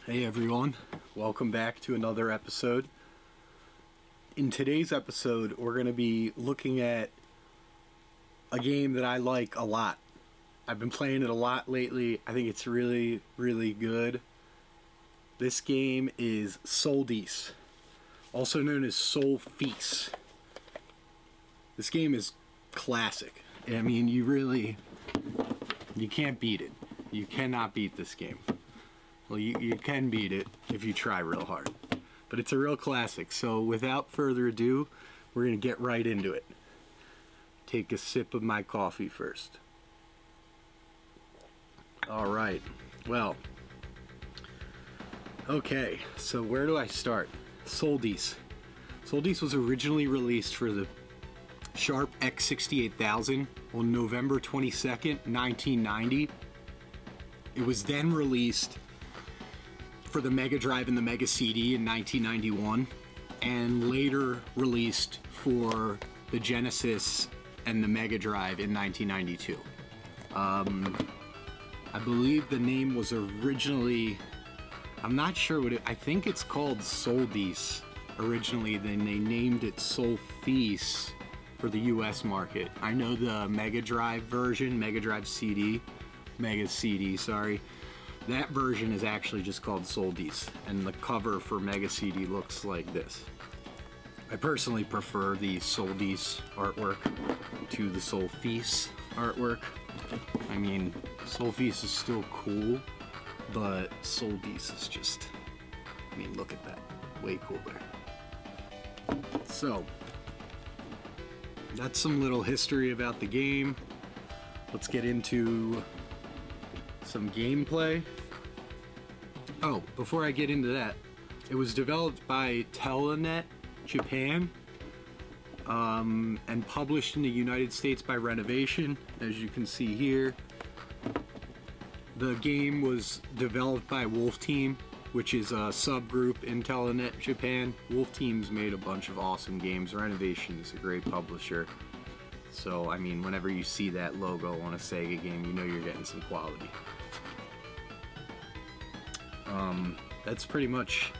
Hey everyone, welcome back to another episode. In today's episode, we're going to be looking at a game that I like a lot. I've been playing it a lot lately. I think it's really, really good. This game is Sol-Deace, also known as Sol-Feace. This game is classic. I mean, you can't beat it. You cannot beat this game. Well, you can beat it if you try real hard. But it's a real classic. So without further ado, we're going to get right into it. Take a sip of my coffee first. Alright. Well. Okay. So where do I start? Sol-Deace. Sol-Deace was originally released for the Sharp X68000 on November 22nd, 1990. It was then released for the Mega Drive and the Mega CD in 1991, and later released for the Genesis and the Mega Drive in 1992. I believe the name was originally, I'm not sure what I think it's called Sol-Deace originally, then they named it Sol-Feace for the US market. I know the Mega Drive version, Mega Drive CD, Mega CD, sorry. That version is actually just called Sol-Deace, and the cover for Mega CD looks like this. I personally prefer the Sol-Deace artwork to the Sol-Feace artwork. I mean, Sol-Feace is still cool, but Sol-Deace is just, I mean, look at that. Way cooler. So, that's some little history about the game. Let's get into some gameplay. Oh, before I get into that, it was developed by Telenet Japan and published in the United States by Renovation, as you can see here. The game was developed by Wolf Team, which is a subgroup in Telenet Japan. Wolf Team's made a bunch of awesome games. Renovation is a great publisher. So, I mean, whenever you see that logo on a Sega game, you know you're getting some quality. That's pretty much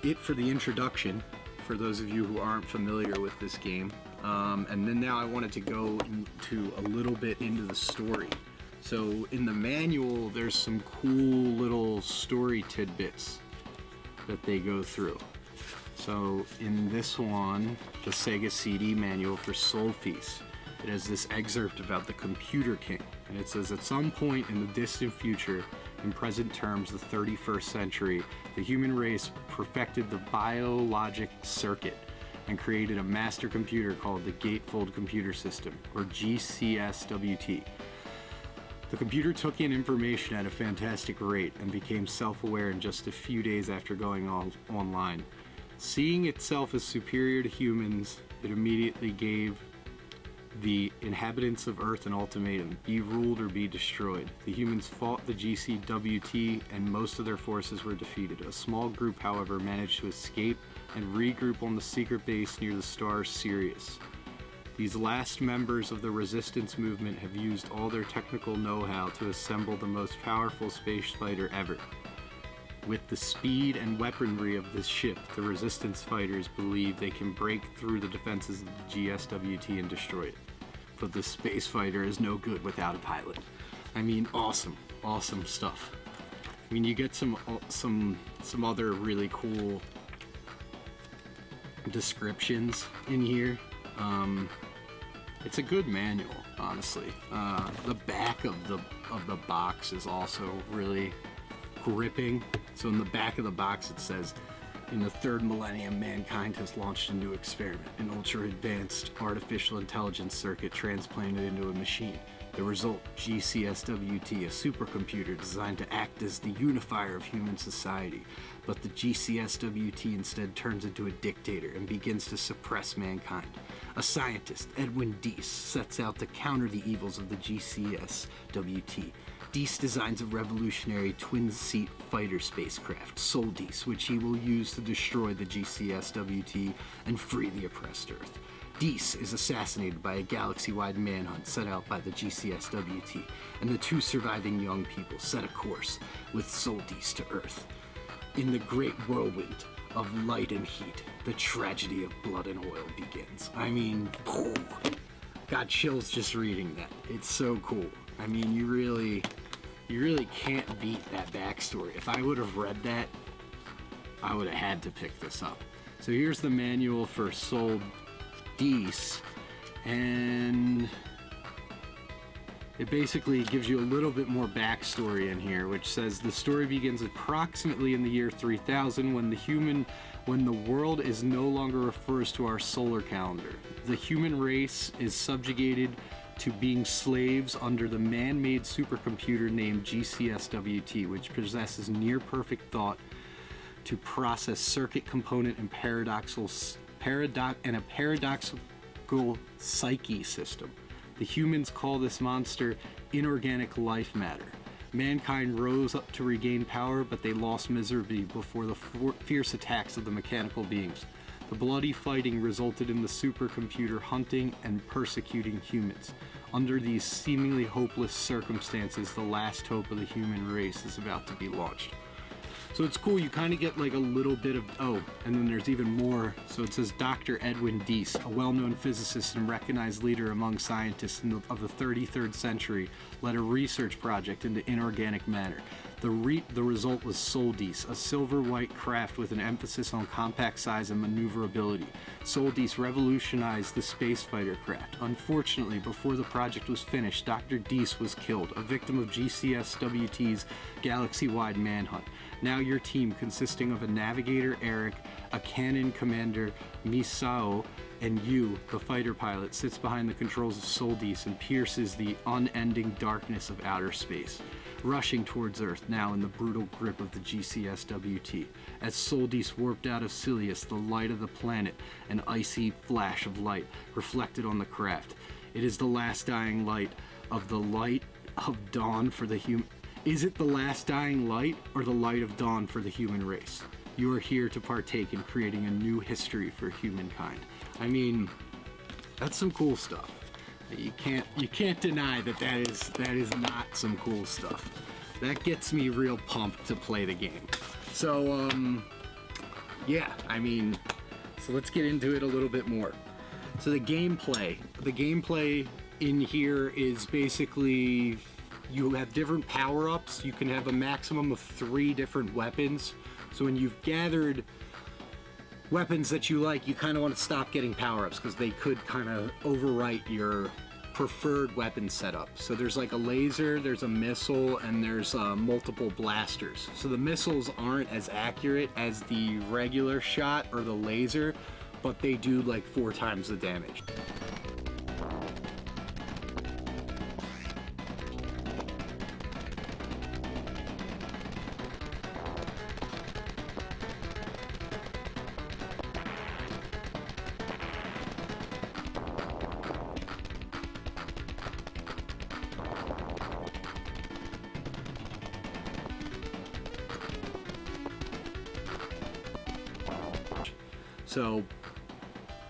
it for the introduction, for those of you who aren't familiar with this game. And then now I wanted to go into a little bit into the story. So in the manual, there's some cool little story tidbits that they go through. So in this one, the Sega CD manual for Sol-Feace, it has this excerpt about the Computer King, and it says, at some point in the distant future, in present terms the 31st century, the human race perfected the biologic circuit and created a master computer called the Gatefold Computer System, or GCSWT. The computer took in information at a fantastic rate and became self-aware in just a few days after going online. Seeing itself as superior to humans, it immediately gave the inhabitants of Earth an ultimatum: be ruled or be destroyed. The humans fought the GCWT and most of their forces were defeated. A small group, however, managed to escape and regroup on the secret base near the star Sirius. These last members of the resistance movement have used all their technical know-how to assemble the most powerful space fighter ever. With the speed and weaponry of this ship, the resistance fighters believe they can break through the defenses of the GSWT and destroy it. But the space fighter is no good without a pilot. I mean, awesome, awesome stuff. I mean, you get some other really cool descriptions in here. It's a good manual, honestly. The back of the box is also really gripping. So in the back of the box it says, in the third millennium, mankind has launched a new experiment, an ultra-advanced artificial intelligence circuit transplanted into a machine. The result, GCSWT, a supercomputer designed to act as the unifier of human society. But the GCSWT instead turns into a dictator and begins to suppress mankind. A scientist, Edwin Dease, sets out to counter the evils of the GCSWT. Dease designs a revolutionary twin-seat fighter spacecraft, Sol-Deace, which he will use to destroy the GCSWT and free the oppressed Earth. Deace is assassinated by a galaxy-wide manhunt set out by the GCSWT, and the two surviving young people set a course with Sol-Deace to Earth. In the great whirlwind of light and heat, the tragedy of blood and oil begins. I mean, got chills just reading that. It's so cool. I mean, you really can't beat that backstory. If I would have read that, I would have had to pick this up. So here's the manual for Sol-Deace, and it basically gives you a little bit more backstory in here, which says the story begins approximately in the year 3000 when the world is no longer refers to our solar calendar. The human race is subjugated to being slaves under the man-made supercomputer named GCSWT, which possesses near-perfect thought to process circuit component and paradoxical psyche system. The humans call this monster inorganic life matter. Mankind rose up to regain power, but they lost miserably before the fierce attacks of the mechanical beings. The bloody fighting resulted in the supercomputer hunting and persecuting humans. Under these seemingly hopeless circumstances, the last hope of the human race is about to be launched. So it's cool, you kind of get like a little bit of, oh, and then there's even more. So it says Dr. Edwin Deace, a well-known physicist and recognized leader among scientists of the 33rd century, led a research project into inorganic matter. The result was Sol-Deace, a silver-white craft with an emphasis on compact size and maneuverability. Sol-Deace revolutionized the space fighter craft. Unfortunately, before the project was finished, Dr. Deace was killed, a victim of GCSWT's galaxy-wide manhunt. Now your team, consisting of a navigator, Eric, a cannon commander, Misao, and you, the fighter pilot, sits behind the controls of Sol-Deace and pierces the unending darkness of outer space, rushing towards Earth now in the brutal grip of the GCSWT. As Sol-Deace warped out of Silius, the light of the planet, an icy flash of light, reflected on the craft. It is the last dying light of dawn for the human... Is it the last dying light or the light of dawn for the human race? You are here to partake in creating a new history for humankind. I mean, that's some cool stuff. You can't deny that that is not some cool stuff. That gets me real pumped to play the game. So yeah, I mean, so let's get into it a little bit more. So the gameplay in here is basically, you have different power-ups. You can have a maximum of 3 different weapons. So when you've gathered weapons that you like, you kind of want to stop getting power-ups because they could kind of overwrite your preferred weapon setup. So there's like a laser, there's a missile, and there's multiple blasters. So the missiles aren't as accurate as the regular shot or the laser, but they do like 4 times the damage. So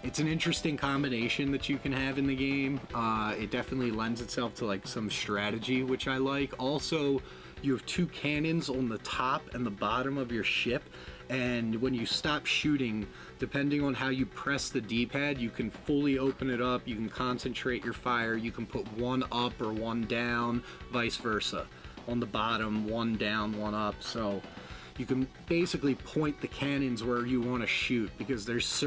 it's an interesting combination that you can have in the game. It definitely lends itself to like some strategy, which I like. Also, you have 2 cannons on the top and the bottom of your ship, and when you stop shooting, depending on how you press the D-pad, you can fully open it up, you can concentrate your fire, you can put 1 up or 1 down, vice versa. On the bottom, 1 down, 1 up, so you can basically point the cannons where you want to shoot, because there's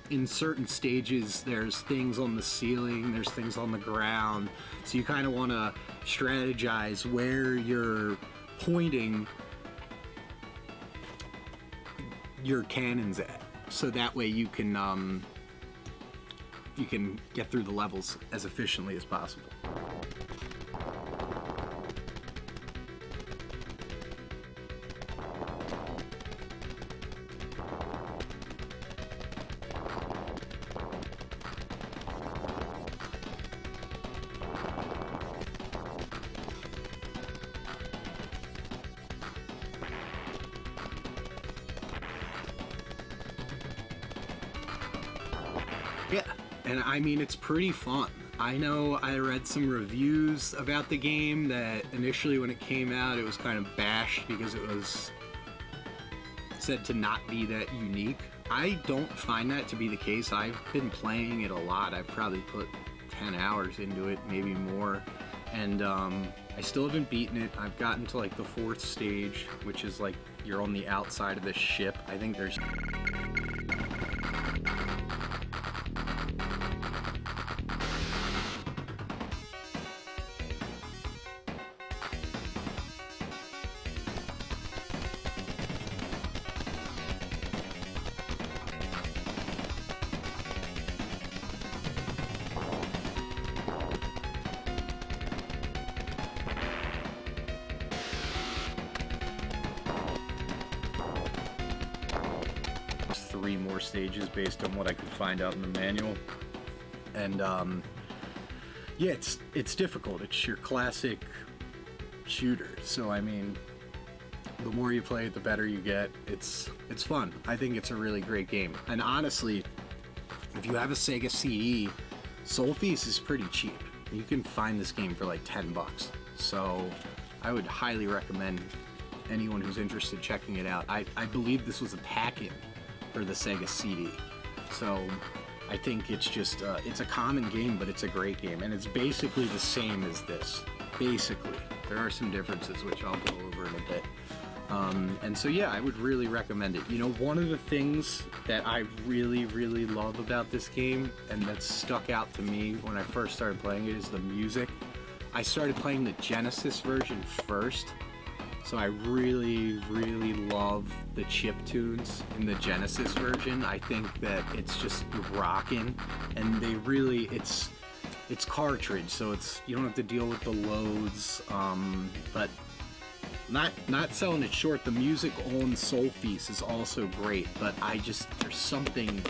in certain stages there's things on the ceiling, there's things on the ground, so you kind of want to strategize where you're pointing your cannons at, so that way you can get through the levels as efficiently as possible. Yeah, And I mean, it's pretty fun. I know I read some reviews about the game that initially when it came out it was kind of bashed because it was said to not be that unique. I don't find that to be the case. I've been playing it a lot. I've probably put 10 hours into it, maybe more, and I still haven't beaten it. I've gotten to like the 4th stage, which is like you're on the outside of this ship. I think there's three more stages based on what I could find out in the manual. And yeah, it's difficult. It's your classic shooter. So I mean, the more you play it, the better you get. It's fun. I think it's a really great game. And honestly, if you have a Sega CD, Sol-Feace is pretty cheap. You can find this game for like 10 bucks. So I would highly recommend anyone who's interested checking it out. I believe this was a pack-in for the Sega CD. So I think it's just, it's a common game, but it's a great game. And it's basically the same as this. Basically. There are some differences, which I'll go over in a bit. And so yeah, I would really recommend it. You know, one of the things that I really, really love about this game, and that stuck out to me when I first started playing it, is the music. I started playing the Genesis version first, so I really, really love the chip tunes in the Genesis version. I think that it's just rocking, and they really, it's cartridge, so you don't have to deal with the loads, but not selling it short, the music on Sol-Feace is also great, but there's something,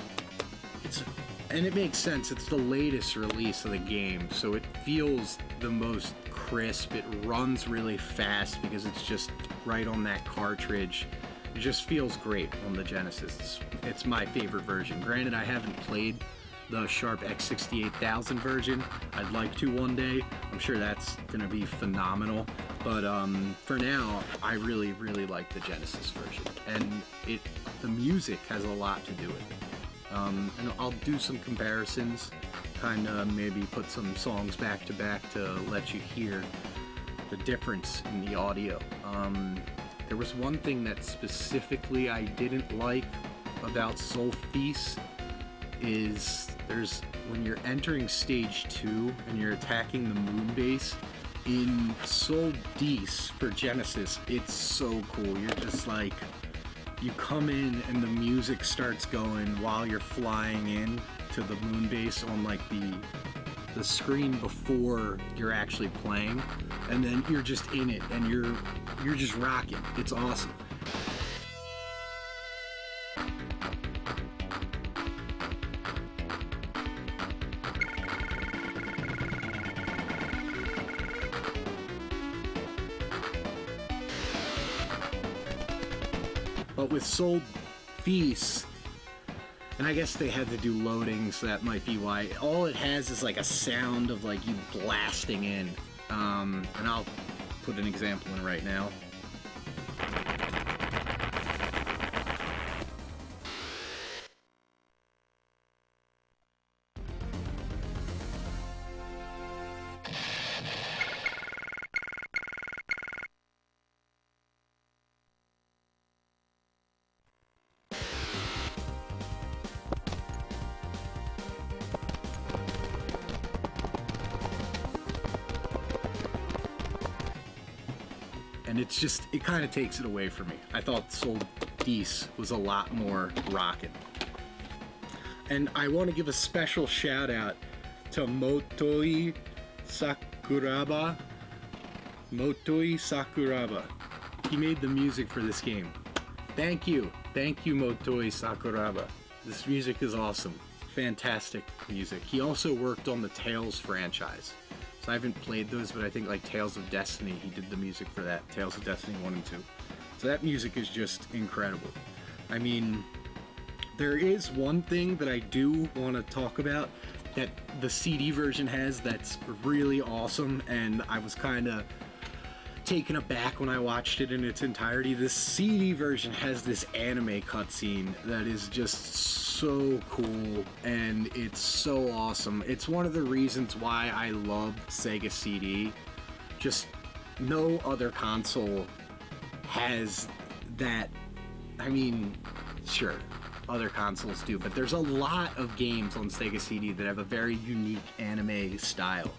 and it makes sense, it's the latest release of the game, so it feels the most crisp, it runs really fast because it's just right on that cartridge. It just feels great on the Genesis. It's my favorite version. Granted, I haven't played the Sharp X68000 version. I'd like to one day. I'm sure that's gonna be phenomenal. But for now, I really, really like the Genesis version. And the music has a lot to do with it. And I'll do some comparisons, kind of maybe put some songs back to back to let you hear the difference in the audio. There was one thing that specifically I didn't like about Sol-Feace is when you're entering stage 2 and you're attacking the moon base, in Sol-Deace for Genesis, it's so cool. You're just like, you come in and the music starts going while you're flying in to the moon base on like the screen before you're actually playing, and then you're just in it and you're just rocking. It's awesome. But with Sol-Feace, and I guess they had to do loading, so that might be why, all it has is like a sound of like you blasting in. And I'll put an example in right now. And it's just, it kind of takes it away from me. I thought Sol-Deace was a lot more rockin'. And I want to give a special shout out to Motoi Sakuraba. Motoi Sakuraba. He made the music for this game. Thank you. Thank you, Motoi Sakuraba. This music is awesome. Fantastic music. He also worked on the Tales franchise. So I haven't played those, but I think like Tales of Destiny, he did the music for that. Tales of Destiny 1 and 2. So that music is just incredible. I mean, there is one thing that I do want to talk about. that the CD version has that's really awesome, and I was kind of taken aback when I watched it in its entirety. This CD version has this anime cutscene that is just so cool, and it's so awesome. It's one of the reasons why I love Sega CD. Just no other console has that. I mean, sure, other consoles do, but there's a lot of games on Sega CD that have a very unique anime style.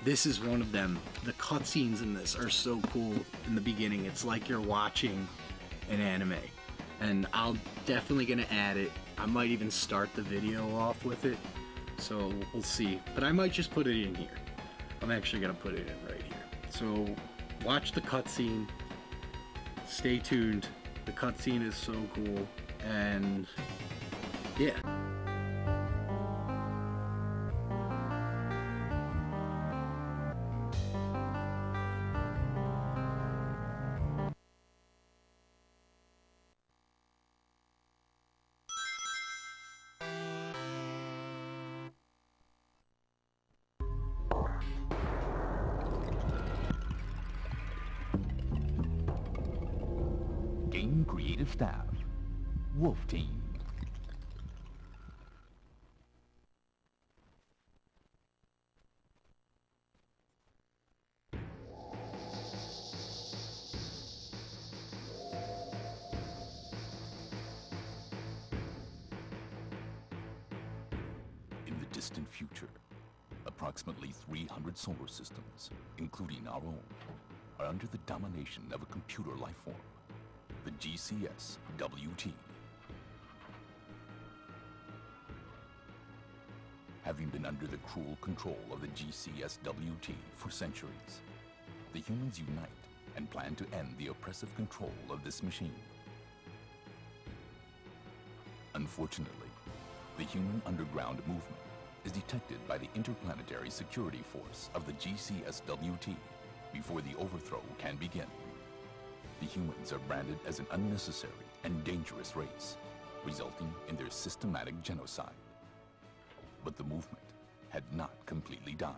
This is one of them. The cutscenes in this are so cool in the beginning. It's like you're watching an anime. And I'm definitely gonna add it. I might even start the video off with it. So we'll see. But I might just put it in here. I'm actually gonna put it in right here. So watch the cutscene. Stay tuned. The cutscene is so cool. And yeah. Game Creative Staff, Wolf Team. In the distant future, approximately 300 solar systems, including our own, are under the domination of a computer life form, the GCS-WT. Having been under the cruel control of the GCS-WT for centuries, the humans unite and plan to end the oppressive control of this machine. Unfortunately, the human underground movement is detected by the Interplanetary Security Force of the GCS-WT before the overthrow can begin. The humans are branded as an unnecessary and dangerous race, resulting in their systematic genocide. But the movement had not completely died.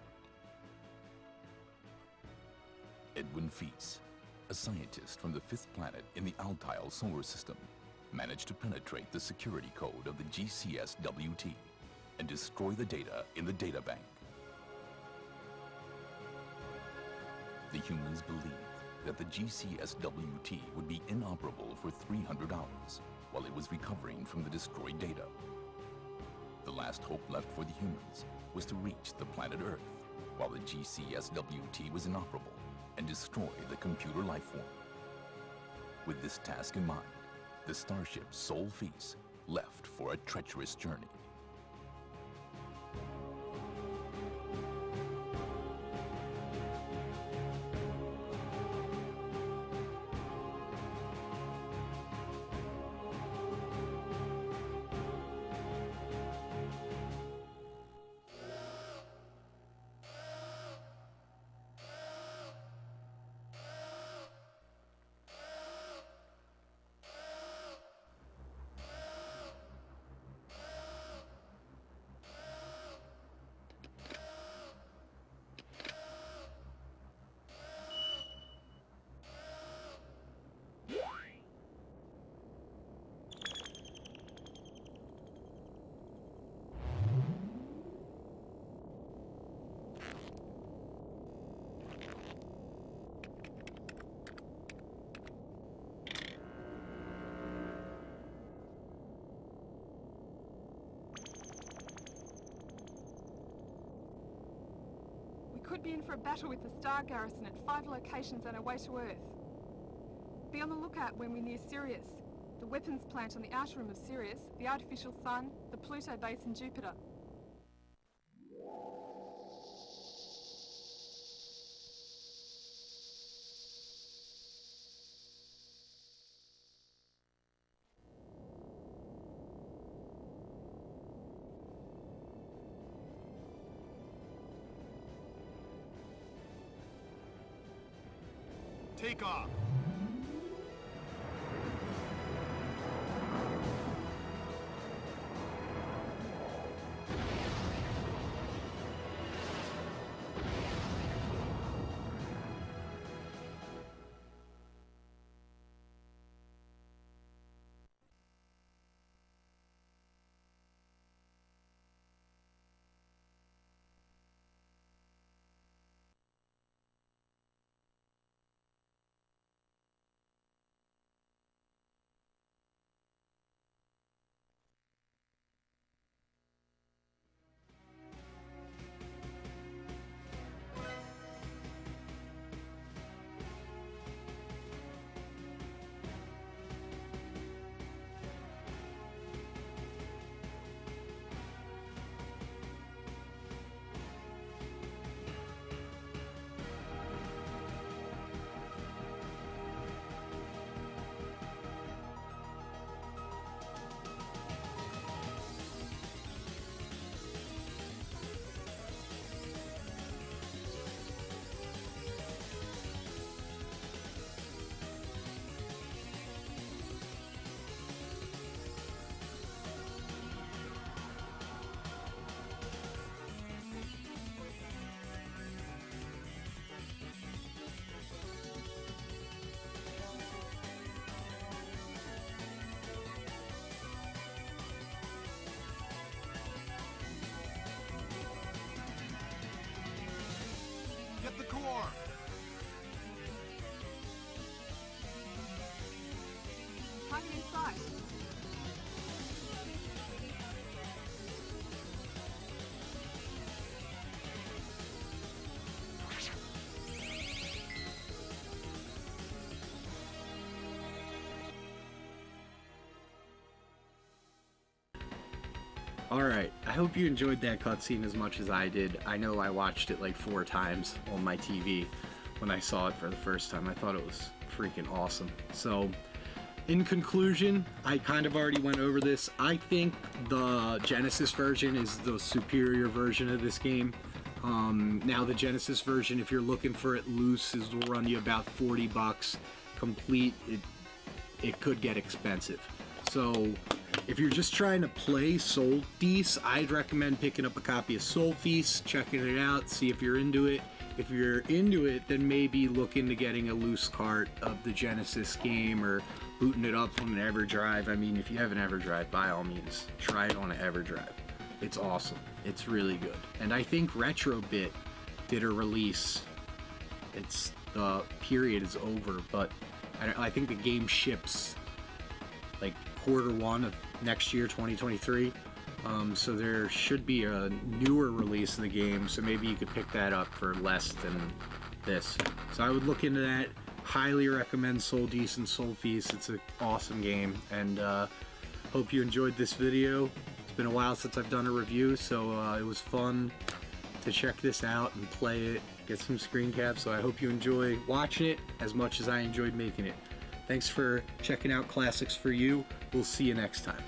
Edwin Feace, a scientist from the 5th planet in the Altair solar system, managed to penetrate the security code of the GCS-WT and destroy the data in the data bank. The humans believed that the GCS-WT would be inoperable for 300 hours while it was recovering from the destroyed data. The last hope left for the humans was to reach the planet Earth while the GCS-WT was inoperable and destroy the computer life form. With this task in mind, the starship Sol-Feace left for a treacherous journey. Could be in for a battle with the Star Garrison at 5 locations on our way to Earth. Be on the lookout when we're near Sirius, the weapons plant on the outer rim of Sirius, the artificial sun, the Pluto base in Jupiter. Take off. Target in sight. Alright, I hope you enjoyed that cutscene as much as I did. I know I watched it like 4 times on my TV when I saw it for the first time. I thought it was freaking awesome. So, in conclusion, I kind of already went over this. I think the Genesis version is the superior version of this game. Now the Genesis version, if you're looking for it loose, will run you about 40 bucks. Complete, it could get expensive. So, if you're just trying to play Sol-Deace, I'd recommend picking up a copy of Sol-Feace, checking it out, see if you're into it. If you're into it, then maybe look into getting a loose cart of the Genesis game or booting it up on an EverDrive. I mean, if you have an EverDrive, by all means, try it on an EverDrive. It's awesome. It's really good. And I think Retrobit did a release. The period is over, but I think the game ships like Q1 of next year, 2023. So there should be a newer release of the game, so maybe you could pick that up for less than this. So I would look into that. Highly recommend Sol-Deace and Sol-Feace. It's an awesome game, and hope you enjoyed this video. It's been a while since I've done a review, so it was fun to check this out and play it, get some screen caps. So I hope you enjoy watching it as much as I enjoyed making it. Thanks for checking out Classics for You. We'll see you next time.